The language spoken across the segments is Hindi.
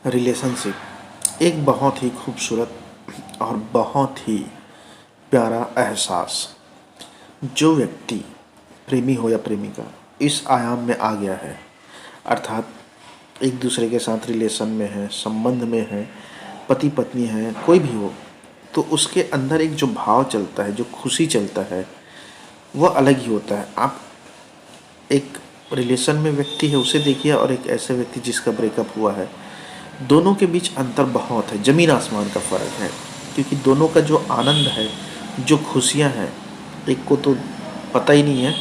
रिलेशनशिप एक बहुत ही खूबसूरत और बहुत ही प्यारा एहसास। जो व्यक्ति प्रेमी हो या प्रेमिका इस आयाम में आ गया है, अर्थात एक दूसरे के साथ रिलेशन में है, संबंध में है, पति पत्नी है, कोई भी हो, तो उसके अंदर एक जो भाव चलता है, जो खुशी चलता है, वह अलग ही होता है। आप एक रिलेशन में व्यक्ति है उसे देखिए और एक ऐसे व्यक्ति जिसका ब्रेकअप हुआ है, दोनों के बीच अंतर बहुत है, ज़मीन आसमान का फ़र्क है। क्योंकि दोनों का जो आनंद है, जो खुशियां हैं, एक को तो पता ही नहीं है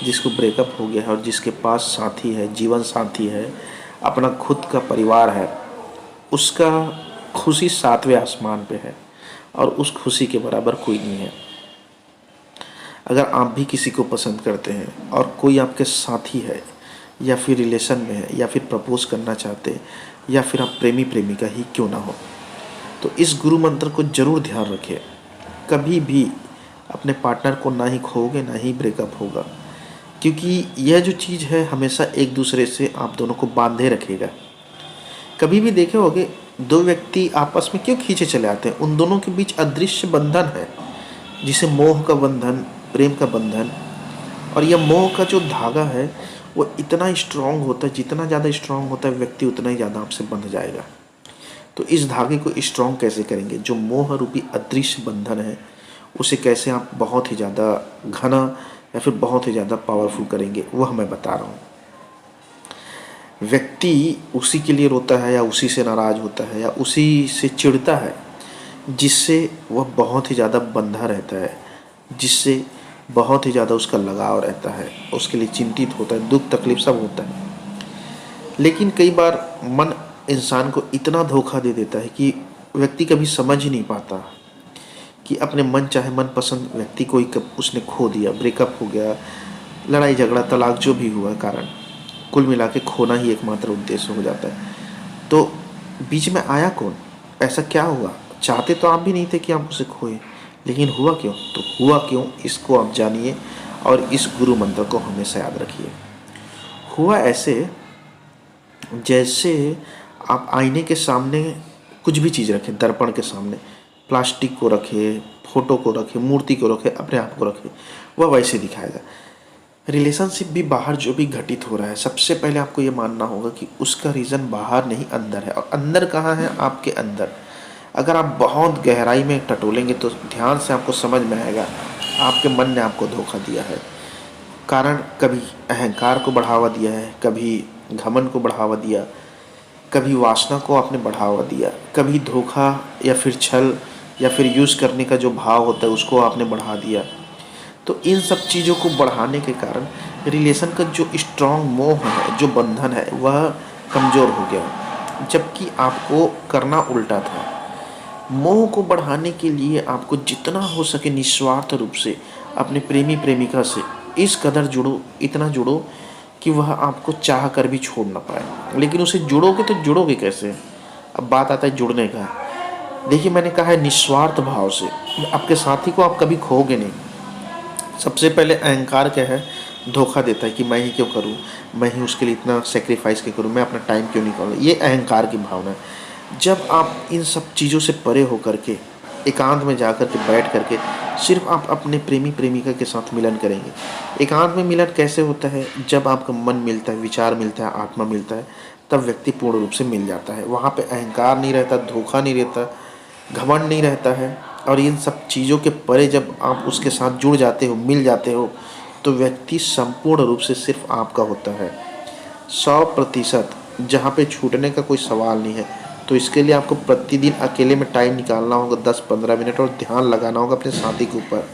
जिसको ब्रेकअप हो गया है, और जिसके पास साथी है, जीवन साथी है, अपना खुद का परिवार है, उसका खुशी सातवें आसमान पे है और उस खुशी के बराबर कोई नहीं है। अगर आप भी किसी को पसंद करते हैं और कोई आपके साथी है या फिर रिलेशन में है या फिर प्रपोज करना चाहते हैं या फिर आप प्रेमी प्रेमिका ही क्यों ना हो, तो इस गुरु मंत्र को ज़रूर ध्यान रखिए। कभी भी अपने पार्टनर को ना ही खोओगे ना ही ब्रेकअप होगा, क्योंकि यह जो चीज़ है हमेशा एक दूसरे से आप दोनों को बांधे रखेगा। कभी भी देखे होगे दो व्यक्ति आपस में क्यों खींचे चले आते हैं, उन दोनों के बीच अदृश्य बंधन है, जिसे मोह का बंधन, प्रेम का बंधन। और यह मोह का जो धागा है वो इतना स्ट्रांग होता है, जितना ज़्यादा स्ट्रांग होता है व्यक्ति उतना ही ज़्यादा आपसे बंध जाएगा। तो इस धागे को स्ट्रांग कैसे करेंगे? जो मोह रूपी अदृश्य बंधन है उसे कैसे आप बहुत ही ज़्यादा घना या फिर बहुत ही ज़्यादा पावरफुल करेंगे, वह मैं बता रहा हूँ। व्यक्ति उसी के लिए रोता है या उसी से नाराज़ होता है या उसी से चिढ़ता है जिससे वह बहुत ही ज़्यादा बंधा रहता है, जिससे बहुत ही ज़्यादा उसका लगाव रहता है, उसके लिए चिंतित होता है, दुख तकलीफ सब होता है। लेकिन कई बार मन इंसान को इतना धोखा दे देता है कि व्यक्ति कभी समझ ही नहीं पाता कि अपने मन चाहे मनपसंद व्यक्ति को ही कब उसने खो दिया, ब्रेकअप हो गया, लड़ाई झगड़ा तलाक जो भी हुआ कारण, कुल मिला के खोना ही एकमात्र उद्देश्य हो जाता है। तो बीच में आया कौन? ऐसा क्या हुआ? चाहते तो आप भी नहीं थे कि आप उसे खोए, लेकिन हुआ क्यों? तो हुआ क्यों इसको आप जानिए और इस गुरु मंत्र को हमेशा याद रखिए। हुआ ऐसे जैसे आप आईने के सामने कुछ भी चीज़ रखें, दर्पण के सामने प्लास्टिक को रखें, फोटो को रखें, मूर्ति को रखें, अपने आप को रखें, वह वैसे दिखाएगा। रिलेशनशिप भी बाहर जो भी घटित हो रहा है, सबसे पहले आपको ये मानना होगा कि उसका रीज़न बाहर नहीं अंदर है। और अंदर कहाँ है? आपके अंदर। अगर आप बहुत गहराई में टटोलेंगे तो ध्यान से आपको समझ में आएगा आपके मन ने आपको धोखा दिया है। कारण कभी अहंकार को बढ़ावा दिया है, कभी घमंड को बढ़ावा दिया, कभी वासना को आपने बढ़ावा दिया, कभी धोखा या फिर छल या फिर यूज़ करने का जो भाव होता है उसको आपने बढ़ा दिया। तो इन सब चीज़ों को बढ़ाने के कारण रिलेशन का जो स्ट्रॉन्ग मोह है, जो बंधन है, वह कमज़ोर हो गया, जबकि आपको करना उल्टा था। मोह को बढ़ाने के लिए आपको जितना हो सके निस्वार्थ रूप से अपने प्रेमी प्रेमिका से इस कदर जुड़ो, इतना जुड़ो कि वह आपको चाह कर भी छोड़ ना पाए। लेकिन उसे जुड़ोगे तो जुड़ोगे कैसे? अब बात आता है जुड़ने का। देखिए, मैंने कहा है निस्वार्थ भाव से। आपके साथी को आप कभी खोओगे नहीं। सबसे पहले अहंकार क्या है? धोखा देता है कि मैं ही क्यों करूं, मैं ही उसके लिए इतना सेक्रीफाइस क्यों करूं, मैं अपना टाइम क्यों निकालूं। ये अहंकार की भावना है। जब आप इन सब चीज़ों से परे होकर के एकांत में जा कर के बैठ करके सिर्फ आप अपने प्रेमी प्रेमिका के साथ मिलन करेंगे। एकांत में मिलन कैसे होता है? जब आपका मन मिलता है, विचार मिलता है, आत्मा मिलता है, तब व्यक्ति पूर्ण रूप से मिल जाता है। वहाँ पे अहंकार नहीं रहता, धोखा नहीं रहता, घमंड नहीं रहता है। और इन सब चीज़ों के परे जब आप उसके साथ जुड़ जाते हो, मिल जाते हो, तो व्यक्ति संपूर्ण रूप से सिर्फ आपका होता है, 100%, जहाँ पे छूटने का कोई सवाल नहीं है। तो इसके लिए आपको प्रतिदिन अकेले में टाइम निकालना होगा, 10-15 मिनट, और ध्यान लगाना होगा अपने साथी के ऊपर।